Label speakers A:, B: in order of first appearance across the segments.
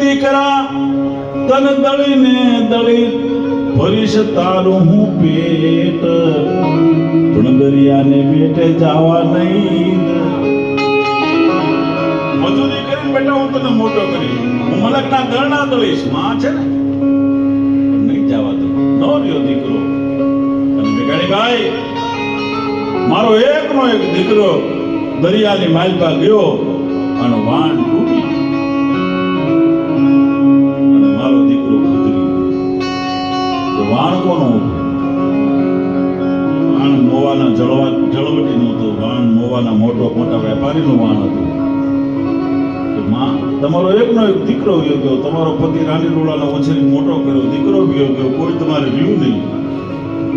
A: દીકરા તન દળીને દળી ભરીશ તારું હું પેટ, પણ દરિયાને બેટે જવા નહીં. મજૂરી કરીને બેટા હું તને મોટો કરીશ, હું મલકના ગળના દળીશ. માં છે ને નહીં જવા દઉં. નો રહ્યો દીકરો. અને મેઘાણી ભાઈ મારો એકનો એક દીકરો દરિયાની માલપા ગયો અને વાણ તૂટી અને મારો દીકરો ગુજરી ગયો. વાણ કોનું હતું? વાણ મોવાના જળવટી નું હતું. વાણ મોવાના મોટા વેપારીનું વાણ હતું. માં તમારો એકનો એક દીકરો વયો ગયો, તમારો પતિ રાની રોડાનો ઉછેરી મોટો કર્યો, દીકરો વયો ગયો, કોઈ તમારે રહ્યું નહીં.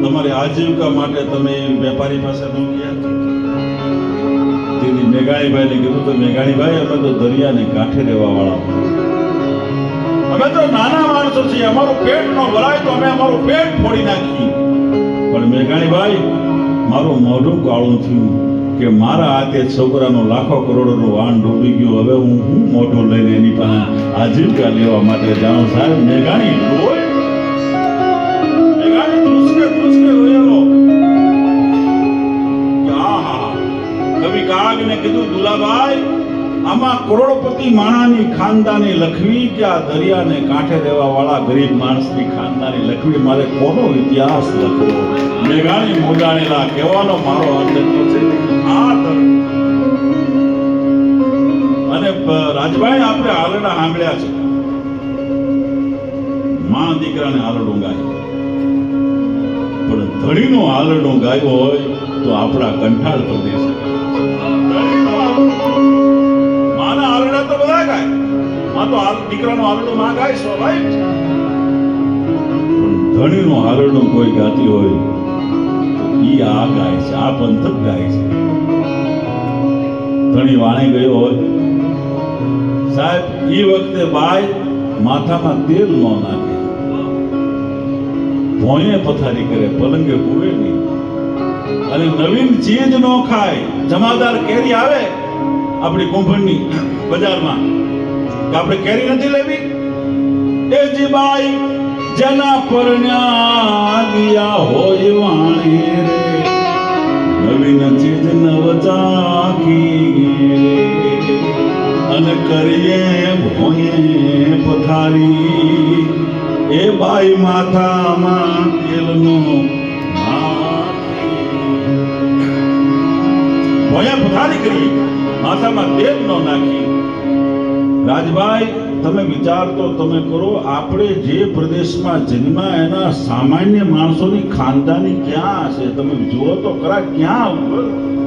A: તમારી આજીવિકા માટે તમે વેપારી પાસે ન ગયા. તેથી મેઘાણીભાઈને કીધું તો મેઘાણીભાઈ અમે તો દરિયાને કાંઠે રહેવા વાળા, અમે તો નાના માણસો છીએ, અમારું પેટ ન ભરાય તો અમે અમારું પેટ ફોડી નાખીએ. પણ મેઘાણીભાઈ મારું મોઢું કાળું થયું કે મારા હાથે છોકરાનો લાખો કરોડોનો વાણ ડૂબી ગયો. હવે હું મોઢું લઈને એની પાસે આજીવિકા લેવા માટે જાઉં. સાહેબ મેઘાણી ધ્રુસકે રોયેલો. કવિ કાગને કીધું દુલાભાઈ આમાં કરોડપતિ માણાની ખાનદાની લખવી કે આ દરિયાને કાંઠે રહેવા વાળા ગરીબ માણસની ખાનદાની લખવી? મારે કોનો ઇતિહાસ લખવો? મેઘાણી મોજાણેલા કહેવાનો મારો અર્થ એટલો છે. અને રાજભાઈ આપણે આલડા સાંભળ્યા છે, માં દીકરાને આલડું ગાય, પણ ધણીનો આલડું ગાયો હોય તો આપણા કંઠાળ પ્રદેશ. માના આલડા તો બધા ગાય, માં તો દીકરાનો આલડું માં ગાય સ્વાભાવિક છે. પણ ધણીનો આલડું કોઈ ગાતી હોય તો ઈ આ ગાય છે, આ પંથક ગાય છે. ધણી વાણી ગયો હોય સાહેબ, એ વખતે બાય માથામાં તેલ ન નાખે, ભોંયે પથારી કરે, પલંગે કુવે નહીં, અને નવીન ચીજ ન ખાય. જમાદાર કેરી આવે આપણી કુંભણની બજારમાં કે આપણે કેરી નથી લેવી, એ જી બાઈ જેના પરણ્યા ગયા હોય વાણી રે, નવીન ચીજ નવ ચાખી અને કરીએ ભોંયે પથારી. એ બાઈ માથામાં તેલનું ભોંયે પથારી કરી, માથામાં તેલ ન નાખી. રાજભાઈ તમે વિચાર તો તમે કરો, આપણે જે પ્રદેશમાં જન્મ્યા એના સામાન્ય માણસોની ખાનદાની ક્યાં હશે? તમે જુઓ તો ખરા ક્યાં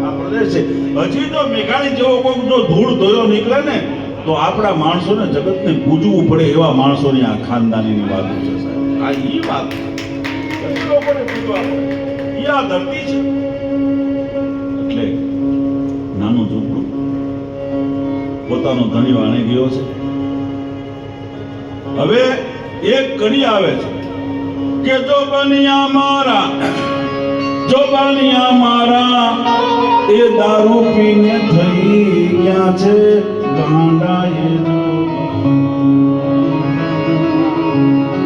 A: આ પ્રદેશ છે. હજી તો મેઘાણી જેવો કોઈ જો ધૂળ ધોયો નીકળે ને તો આપણા માણસોને જગતને પૂજવું પડે એવા માણસોની આ ખાનદાનીની વાત છે સાહેબ. આ ઈ વાત લોકોને પૂજવા પડે, ઈ આ ધરતી છે. એટલે નાનું ઝૂંપડું પોતાનો ધણી વાણે ગયો છે. હવે એક કડી આવે છે કે જો બનિયા મારા એ દારૂ પીને થઈ ગયા છે ગાંડા.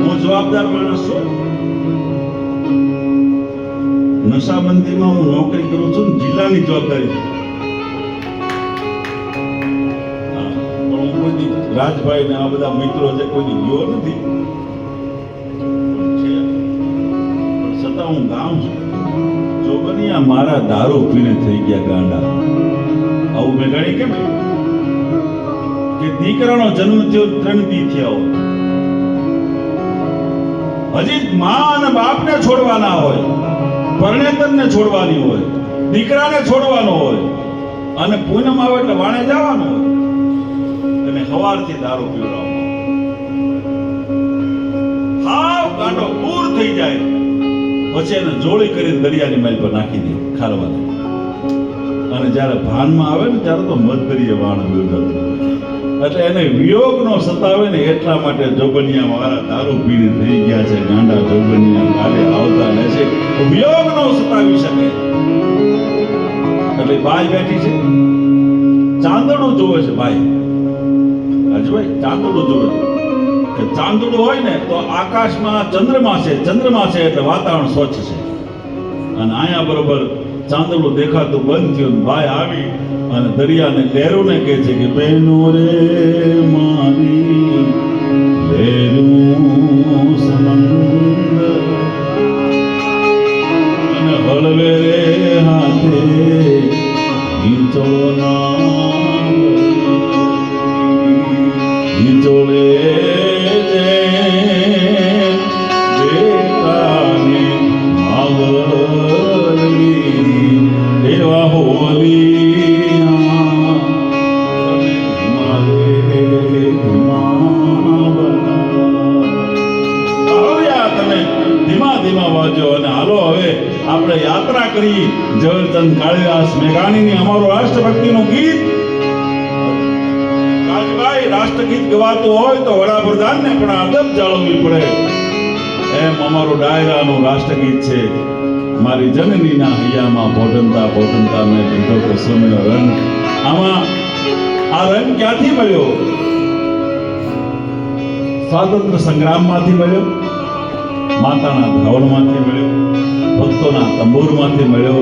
A: હું જવાબદાર માણસ છું, નશાબંધીમાં હું નોકરી કરું છું, જિલ્લાની જવાબદારી છે. રાજભાઈ ને આ બધા મિત્રો છે, કોઈ ગયો નથી, છતાં હું ગામ છું. જો બનિયા મારા દારૂ પીને થઈ ગયા ગાંડા. આવું મેઘાણી કેમ કે દીકરાનો જન્મ થયો 3 દી થયા હોય, હજી મા અને બાપને છોડવાના હોય, પરણેતરને છોડવાની હોય, દીકરાને છોડવાનો હોય, અને પૂનમ આવે એટલે વાણે જવાનું હોય, અને સવારથી દારૂ પીવડાવો. હાવ ગાંડો પૂર થઈ જાય પછી એને જોડી કરીને દરિયાની માલ પર નાખી દે ખારવા. અને જ્યારે ભાનમાં આવે ને ત્યારે તો મધદરિયે વાણ વિયોગ. એટલે એને વિયોગ નો સતાવે ને એટલા માટે જોબનિયા મારા દારૂ પીને થઈ ગયા છે ગાંડા, જોબનિયા કાલે આવતા રહેશે. વિયોગ નો સતાવી શકે એટલે બાઈ બેઠી છે ચાંદડું જોવે છે ભાઈ, રાજભાઈ ચાંદડું જોવે છે. કે ચાંદડું હોય ને તો આકાશમાં ચંદ્રમા છે, ચંદ્રમા છે એટલે વાતાવરણ સ્વચ્છ છે. અને અહીંયા બરોબર ચાંદડું દેખાતું બંધ થયું. ભાઈ આવી અને દરિયાને લહેરોને કહે છે કે બહેનો રે મારી લહેરું સમંદર અને હળવે રે હાથે હિંચોળે જે બેટાને આવલી એવા હોલી તમે ધીમા ધીમા વાજો અને હાલો હવે આપણે યાત્રા કરી ઝવેરચંદ કાળીદાસ મેઘાણીની અમારું રાષ્ટ્રભક્તિનું ગીત. કાળીભાઈ રાષ્ટ્રગીત ગવાતું હોય તો વડાપ્રધાનને પણ અદબ જાળવવી પડે. એમ અમારું ડાયરાનું રાષ્ટ્રગીત છે. મારી જનનીના હૈયામાં ભોટનતા ભોટનતા મેં લીધો કુસુમનો રંગ. આમાં આ રંગ ક્યાંથી મળ્યો? સ્વાતંત્ર્ય સંગ્રામમાંથી મળ્યો, માતાના ધાવણમાંથી મળ્યો, ભક્તોના તંબુરમાંથી મળ્યો,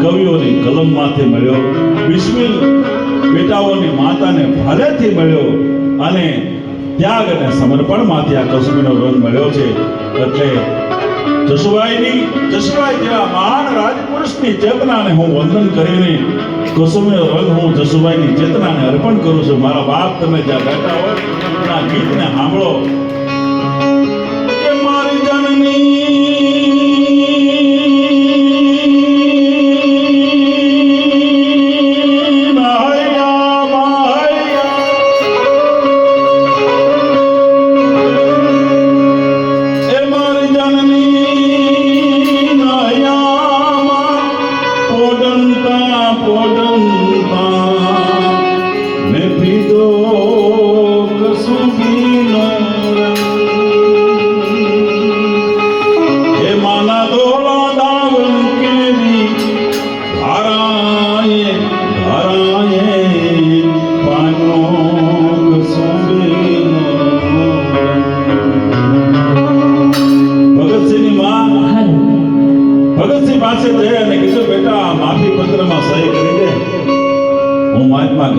A: કવિઓની કલમમાંથી મળ્યો, બિસ્મિલ બેટાઓની માતાને ભાલેથી મળ્યો અને ત્યાગ અને સમર્પણમાંથી આ કસુમીનો રંગ મળ્યો છે. એટલે જશુભાઈ જેવા મહાન રાજપુરુષની ચેતનાને હું વંદન કરીને કસુમીનો રંગ હું જશુભાઈની ચેતનાને અર્પણ કરું છું. મારા બાપ તમે જ્યાં બેઠા હોય આ ગીતને સાંભળો કે મારી જનની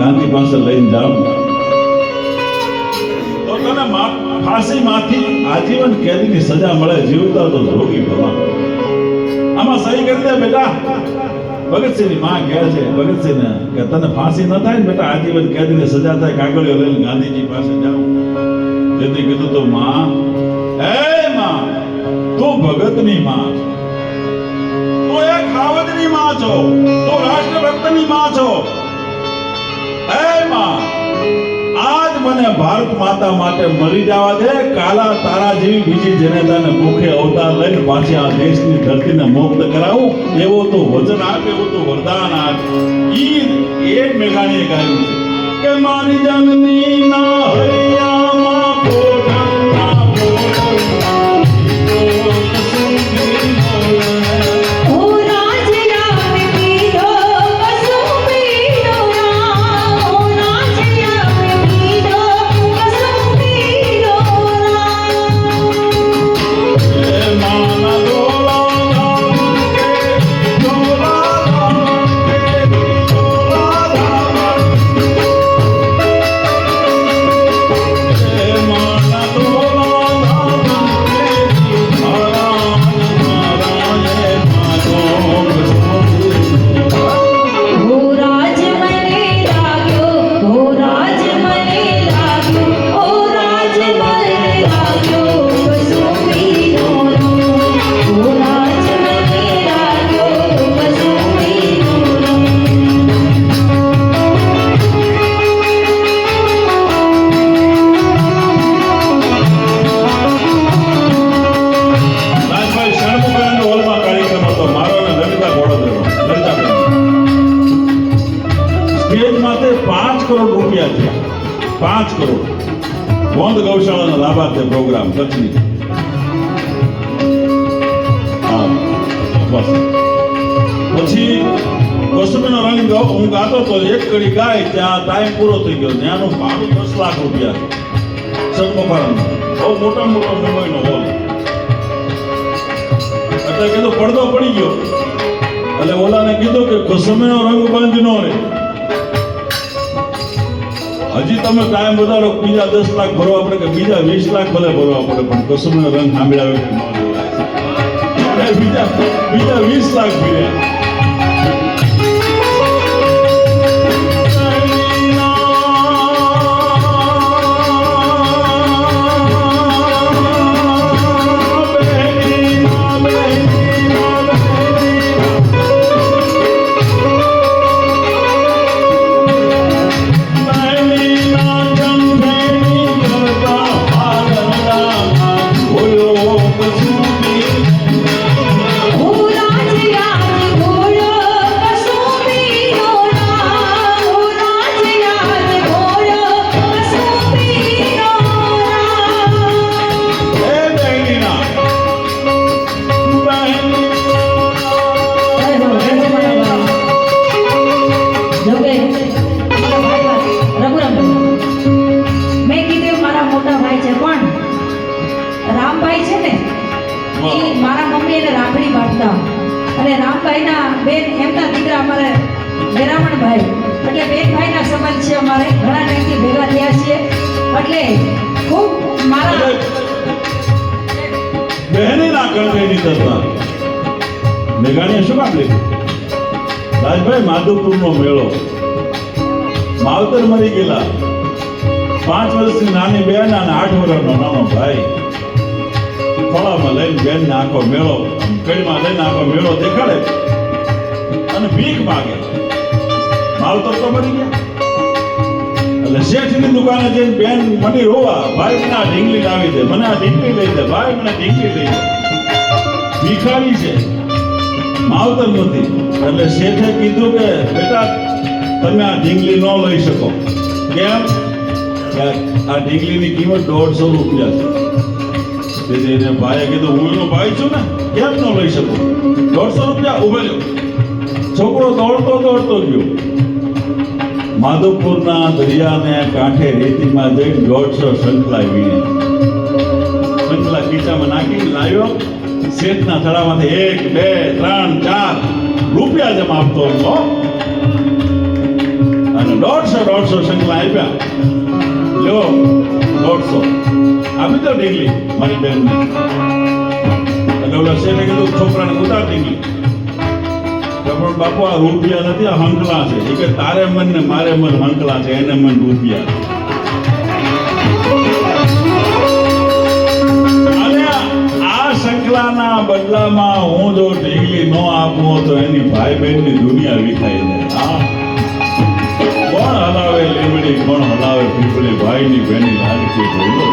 A: ગાંધી પાસે લઈને જાઉં તો તને ફાંસીમાંથી આજીવન કેદીની સજા મળે, જીવતા તો જોગી ભલા. આમાં સહી કરી દે બેટા. ભગતસિંહની માં કહે છે ભગતસિંહને કે તને ફાંસી ન થાય ને બેટા, આજીવન કેદીની સજા થાય, કાગળિયો લઈને ગાંધીજી પાસે જાઉં. તેથી કીધું તો માં, હે માં, તું ભગતની માં છો, તું એક ખાવતની માં છો, તું રાષ્ટ્રભક્તની માં છો. આજ મને ભારત માતા માટે મરી જવા દે. કાલા તારા જેવી બીજી જનતાને મુખે અવતાર લઈને પાછી આ દેશની ધરતીને મુક્ત કરાવું એવો તો વચન આપે, એવું તો વરદાન આપે. એ મેઘાણીએ ગાયું છે કે મારી જનની ના હૈયામાં પોઢણના પોઢણના ગોંદ ગૌશાળાનો લાભાર્થી પ્રોગ્રામ કચ્છની. પછી કસુંબીનો રંગ હું ગાતો તો એક કડી ગાય ત્યાં ટાઈમ પૂરો થઈ ગયો. ત્યાંનું ભાડું 10 લાખ રૂપિયા સન્મુખાનંદ, બહુ મોટો મોટો મુંબઈનો હોલ. એટલે કીધું પડદો પડી ગયો. એટલે ઓલાને કીધું કે કસુંબીનો રંગ બંધ નો રે, હજી તમે ટાઈમ વધારો, બીજા 10 લાખ ભરવા પડે કે બીજા 20 લાખ ભલે ભરવા પડે, પણ કસુંબીનો રંગ સાંભળ્યા વગર ન લેવાય. બીજા 20 લાખ ભર્યા.
B: મારા મમ્મી એને રાખડી બાંધતા અને રામભાઈના બેન એમના દીકરા અમારે મેરામણભાઈ, એટલે બેન ભાઈના સંબંધ છે. અમારે ઘણા ટાઈમથી ભેગા થયા છીએ. એટલે ખૂબ મારા
A: બહેનીના કળવેની તરતા મેઘાણીએ શું કામ લીધું? રાજભાઈ, માધવપુરનો મેળો, માવતર મરી ગયેલા, 5 વર્ષની નાની બેન અને 8 વર્ષનો નાનો ભાઈ ખોળામાં લઈને બેનને આખો મેળો, કડીમાં લઈને આખો મેળો દેખાડે અને ભીખ માગે. માવતર તો મરી ગયા. એટલે શેઠની દુકાને જઈને બેન મની રોવા, ભાઈ મને આ ઢીંગલી લાવી દે, મને આ ઢીંગલી લઈ દે, ભાઈ મને ઢીંગલી લઈ દે. ભિખારી છે, માવતર નથી. એટલે શેઠે કીધું કે બેટા તમે આ ઢીંગલી ન લઈ શકો. કેમ? આ ઢીંગલીની કિંમત 150 રૂપિયા છે. તેથી એને ભાઈએ કીધું હું એનો ભાઈ છું ને, કેમ ન લઈ શકું? 150 રૂપિયા ઉભે લ્યો. છોકરો દોડતો દોડતો ગયો. માધવપુરના દરિયાને કાંઠે રેતીમાં જઈને 150 શંખલા વીણે, શંખલા ખીચામાં નાખી લાવ્યો. શેઠના થડામાંથી 1 2 3 4 રૂપિયા જમા આપતો હતો અને 150 શંખલા આપ્યા. લ્યો 150 આપી દો ઢીંગલી મારી બેનને. એટલે ઓલા શેઠે કીધું છોકરાને ઉતાર ઢીંગલી. પણ બાપુ આ રૂપિયા નથી, આ હંકલા છે. એ કે તારે મન ને મારે મન હંકલા છે, એને મન રૂપિયા. અને આ શંકલાના બદલામાં હું જો ઢીંગલી ન આપું તો એની ભાઈ બહેનની દુનિયા વિખાઈ જાય. કોણ હલાવે લીમડી, કોણ હલાવે પીપળી, ભાઈની બહેની લાડકી જોઈ લો.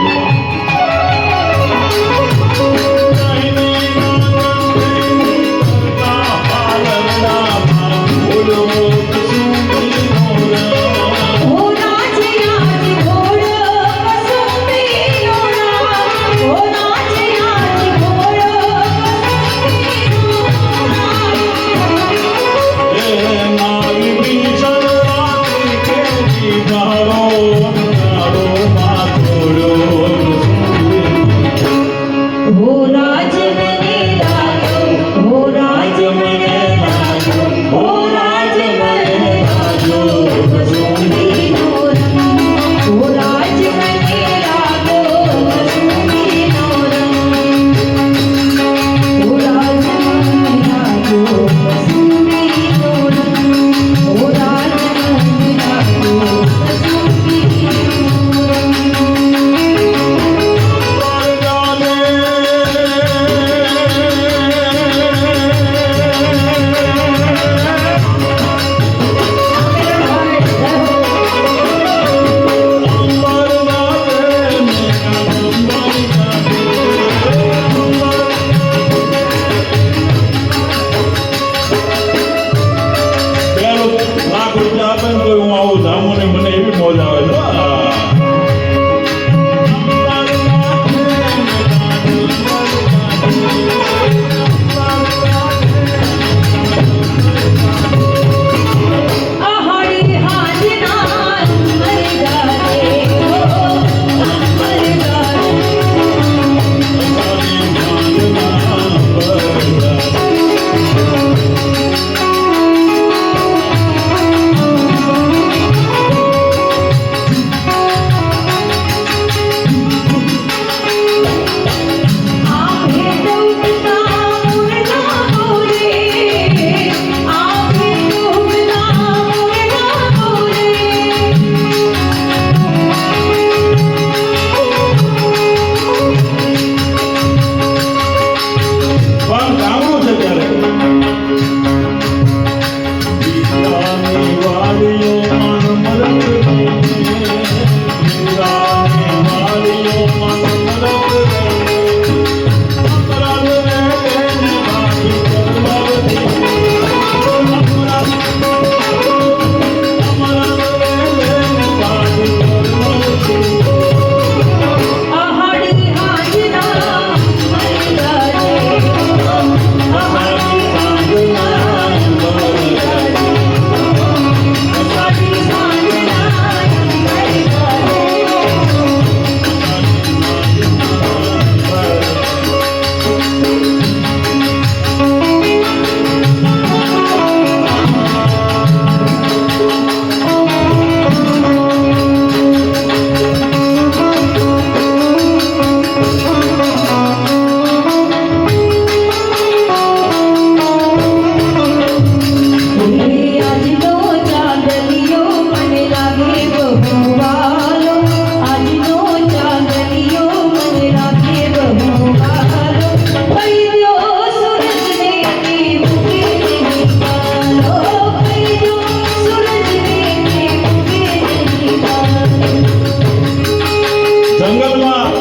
A: જંગલમાં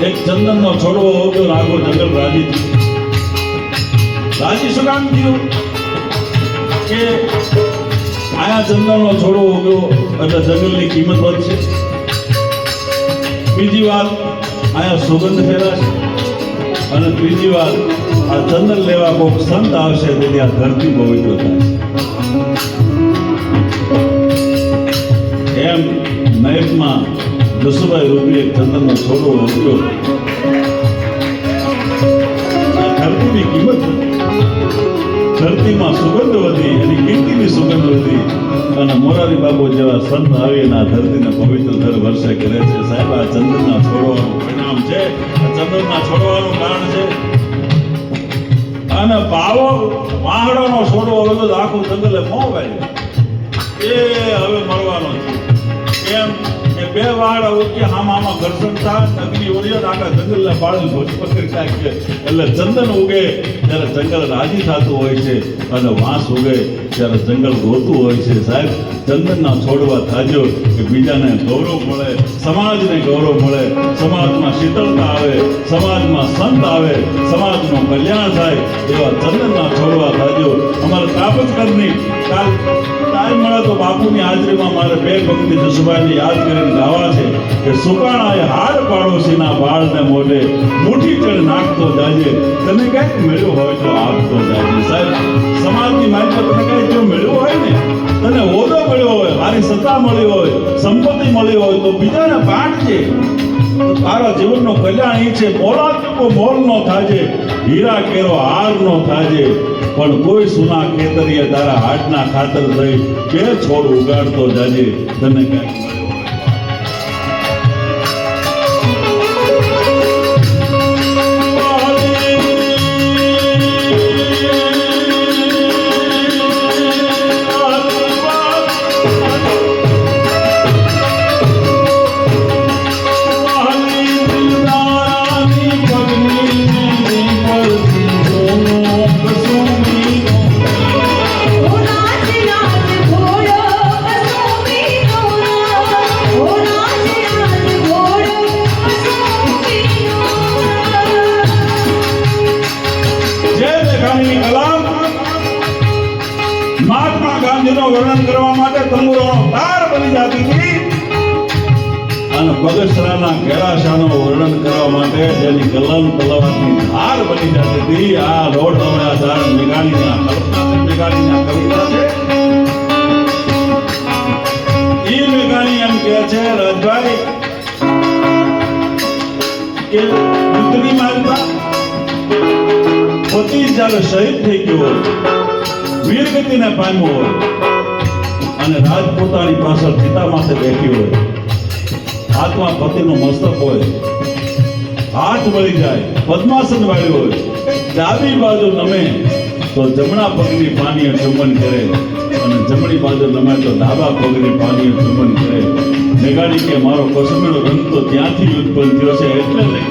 A: એક ચંદનનો છોડવો ઉગ્યો ને આખું જંગલ રાજી થયું. રાજી શું કામ થયું કે આયા ચંદનનો છોડવો ઉગ્યો એટલે જંગલની કિંમત વધશે. બીજી વાત આયા સુગંધ ફેલાશે અને ત્રીજી વાત આ ચંદન લેવા કોઈક સંત આવશે તેથી આ ધરતી પવિત્ર થાય. એમ મહેકમાં જસુભાઈ રૂપી એક ચંદનનો છોડવો ઉગ્યો. ધરતીની કિંમત ધરતીમાં સુગંધ વધી એની કીર્તિની સુગંધ વધી અને મોરારી બાબુ જેવા સંત આવીને આ ધરતીને પવિત્ર દર વર્ષે કરે છે. સાહેબ આ ચંદનના છોડવાનું પરિણામ છે, આ ચંદનના છોડવાનું કારણ છે. અને બાવો વાહડાનો છોડવો હવે તો આખું જંગલે મોં વાળ્યું એ હવે મળવાનો છે. કેમ કે બે વાહડા ઉગ્યા આમાં ઘર્ષણ થાય અગ્નિ ઓરિયન આખા જંગલને બાળી ભોજ પકડી નાખે એટલે ચંદન ઉગે ત્યારે જંગલ રાજી થતું હોય છે અને વાંસ ઉગે ત્યારે જંગલ રોતું હોય છે. સાહેબ ચંદનના છોડવા થાજો કે બીજાને ગૌરવ મળે, સમાજને ગૌરવ મળે, સમાજમાં શીતળતા આવે, સમાજમાં સંત આવે, સમાજનું કલ્યાણ થાય એવા ચંદનના છોડવા થાજો. અમારે તાપજકરની કાલ ટાઈમ મળે તો બાપુની હાજરીમાં મારે બે પંક્તિ જસુભાઈને યાદ કરીને ગાવા છે કે સુકાણાએ હાડ પાડોશીના બાળને મોઢે મુઠ્ઠી ચડ નાખતો જાજે, તને કંઈક મળ્યું હોય તો આપતો જાજે. સાહેબ સમાજની માહિતી તને કંઈક જો મળ્યું હોય ને, તને હોદ્દો મળ્યો હોય, સારી સત્તા મળી હોય, સંપત્તિ મળી હોય તો બીજાને બાંટજે. તારા જીવનનું કલ્યાણ એ છે. મોલાચકો મોલ નો થાજે, હીરા કેરો હાર નો થાજે, પણ કોઈ સુના ખેતરીએ તારા હાડના ખાતર થઈ બે છોડ ઉગાડતો જાજે, તને ક્યાંક વર્ણન કરવા માટે તંબુરાનો તાર બની જતી હતી અને બગસરાના કેળાશાનું વર્ણન કરવા માટે જેની કલમ તલવારની ધાર બની જતી હતી. આ લોટ હમણાં ધાર મેઘાણીના કલ્પના છે, મેઘાણીના કવિતા છે. એ મેઘાણી એમ કહે છે રાજભાઈ કે યુદ્ધની માલતા પતિ જ્યારે શહીદ થઈ ગયો હોય, વીરગતિને પામ્યો હોય અને રાજપોતાની પાછળ ચિતા માથે બેઠી હોય, હાથમાં પતિનું મસ્તક હોય, હાથ વળી જાય, પદ્માસન વાળ્યું હોય, ડાબી બાજુ નમે તો જમણા પગની પાનીએ ચુંબન કરે અને જમણી બાજુ નમે તો ડાબા પગની પાનીએ ચુંબન કરે. મેઘાણી કે મારો કસમીનો રંગ તો ત્યાંથી ઉત્પન્ન થયો છે એટલે નહીં.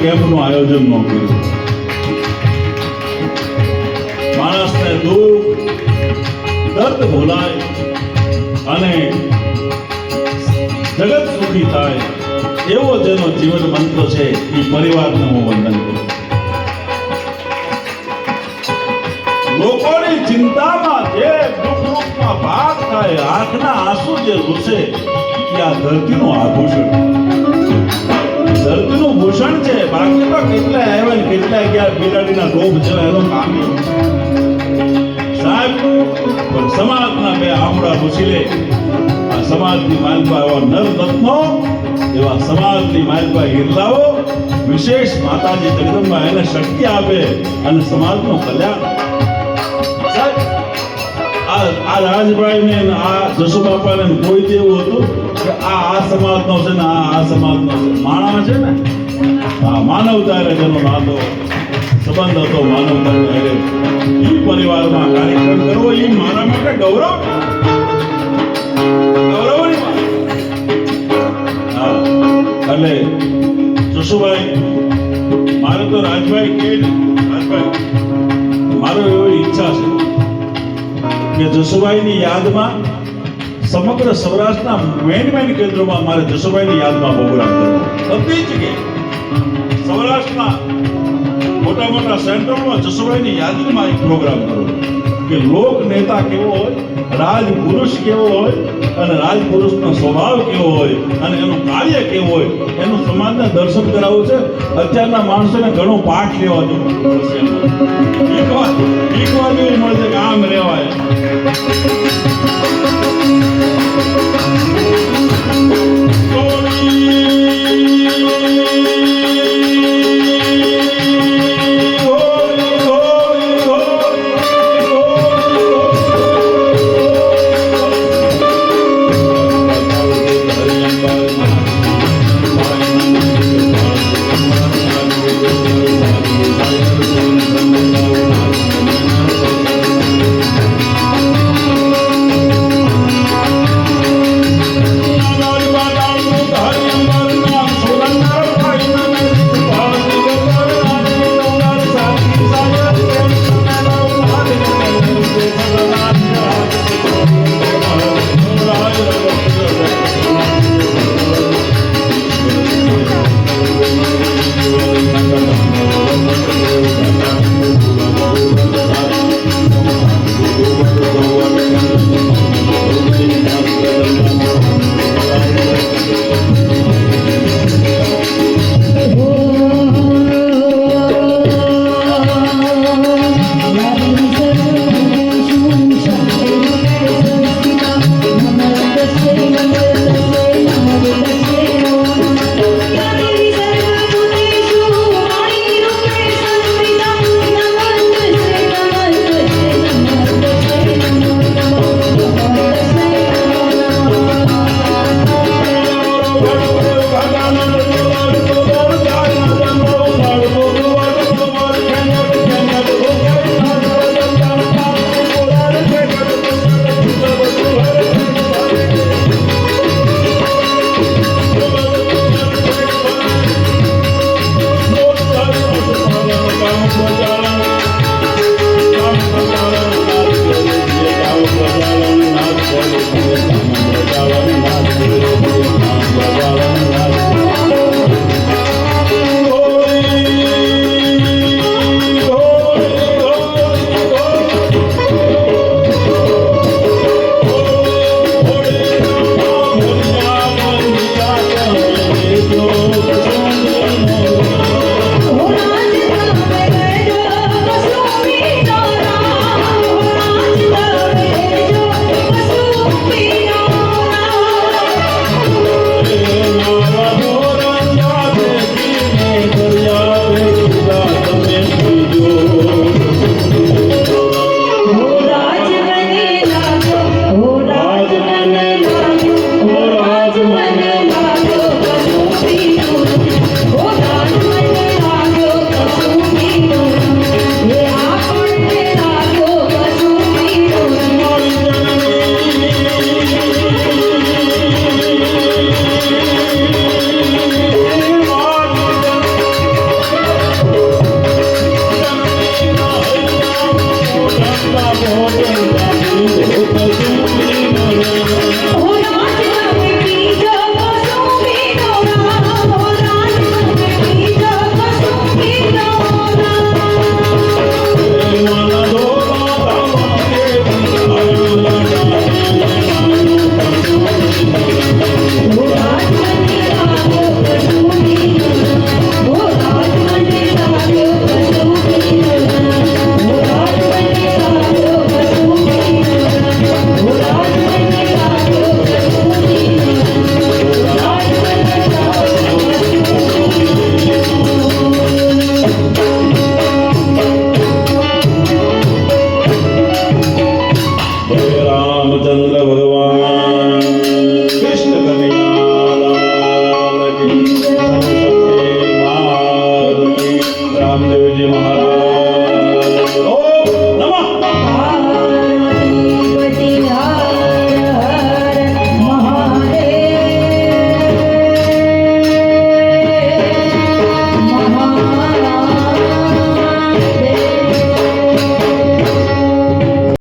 A: કેમ્પનું આયોજન ન કર્યું. માણસને દુઃખ દર્દ ભૂલાય અને જગત સુખી થાય એવો જેનો જીવન મંત્ર છે એ પરિવારને હું વંદન કરું. લોકોની ચિંતામાં જે દુઃખમાં ભાગ થાય, આંખના આંસુ જે લૂછે એ આ ધરતીનું આભૂષણ, ધરતીનું ભૂષણ છે. બાકી તો કેટલા આવ્યા ને કેટલા ગયા બિલાડીના રોગ જેવા એનો કામ સાહેબ. પણ સમાજના બે આમળા પૂછી લે, આ સમાજની માલપા એવા નર રત્નો, એવા સમાજની માલપા હિરલાઓ, વિશેષ માતાજી જગદંબા એને શક્તિ આપે અને સમાજનું કલ્યાણ. સાહેબ, આ રાજભાઈ ને આ જસુબાપા ને કોઈ એવું હતું કે આ સમાજનો છે ને આ સમાજનો છે. માણસ છે ને આ માનવતા જેનો નાતો સંબંધ હતો, માનવતા એ પરિવારમાં કાર્યક્રમ કરવો એ મારા માટે ગૌરવ. ગૌરવની વાત. હા, એટલે જસુભાઈ, મારે તો રાજભાઈ કે રાજભાઈ મારો એવી ઈચ્છા છે કે જસુભાઈની યાદમાં સમગ્ર સૌરાષ્ટ્રના મેન કેન્દ્રોમાં મારે જસુભાઈની યાદમાં પ્રોગ્રામ કરવો. બધી જગ્યાએ સૌરાષ્ટ્રના મોટા સેન્ટરોમાં જસુભાઈની યાદીમાં એક પ્રોગ્રામ કરવો કે લોક નેતા કેવો હોય, રાજપુરુષ કેવો હોય અને રાજપુરુષનો સ્વભાવ કેવો હોય અને એનું કાર્ય કેવું હોય એનું સમાજને દર્શન કરાવવું છે. અત્યારના માણસોને ઘણો પાઠ લેવા જેવું એક વાત એવી મળે છે કે આમ રહેવાય.